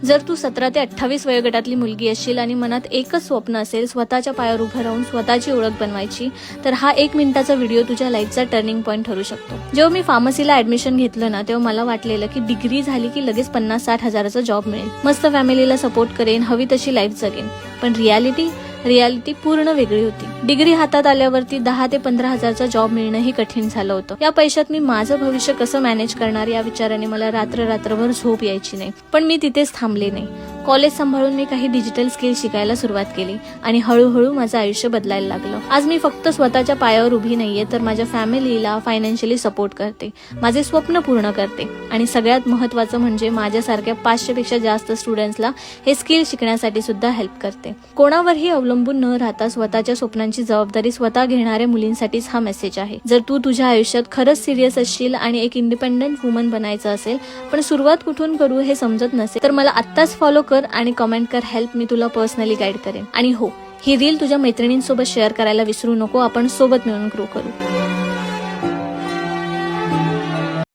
जर तू 17 ते 28 वयोगटातली मुलगी असशील आणि मनात एकच स्वप्न असेल स्वतःच्या पायावर उभं राहून स्वतःची ओळख बनवायची, तर हा 1 मिनिटाचा व्हिडिओ तुझ्या लाईफचा टर्निंग पॉईंट ठरू शकतो. जेव्हा मी फार्मसीला ऍडमिशन घेतलं ना, तेव्हा मला वाटलेलं की डिग्री झाली की लगेच 50-60 हजाराचा जॉब मिळेल, मस्त फॅमिलीला सपोर्ट करेन, हवी तशी लाईफ जगेन. पण रियालिटी पूर्ण वेगळी होती. डिग्री हातात आल्यावरती 10 ते 15 हजारचा जॉब मिळणंही कठीण झालं होतं. या पैशात मी माझं भविष्य कसं मॅनेज करणार या विचाराने मला रात्रभर झोप यायची नाही. पण मी तिथेच थांबले नाही. कॉलेज सांभाळून मी काही डिजिटल स्किल शिकायला सुरुवात केली आणि हळूहळू माझं आयुष्य बदलायला लागलं. आज मी फक्त स्वतःच्या पायावर उभी नाहीये, तर माझ्या फॅमिलीला फायनान्शियली सपोर्ट करते, माझे स्वप्न पूर्ण करते आणि सगळ्यात महत्त्वाचं म्हणजे माझ्यासारख्या 500 पेक्षा जास्त स्टुडंट्सला हे स्किल शिकण्यासाठी सुद्धा हेल्प करते. कोणावरही अवलंबून न राहता स्वतःच्या स्वप्नांची जबाबदारी स्वतः घेणाऱ्या मुलींसाठीच हा मेसेज आहे. जर तू तुझ्या आयुष्यात खरंच सिरियस असशील आणि एक इंडिपेंडंट वुमन बनायचं असेल, पण सुरुवात कुठून करू हे समजत नसेल, तर मला आत्ताच फॉलो कर आणि कमेंट कर हेल्प. मी तुला पर्सनली गाईड करेन. आणि हो, ही रील तुझ्या मैत्रिणींसोबत शेअर करायला विसरू नको. आपण सोबत मिळून ग्रो करू.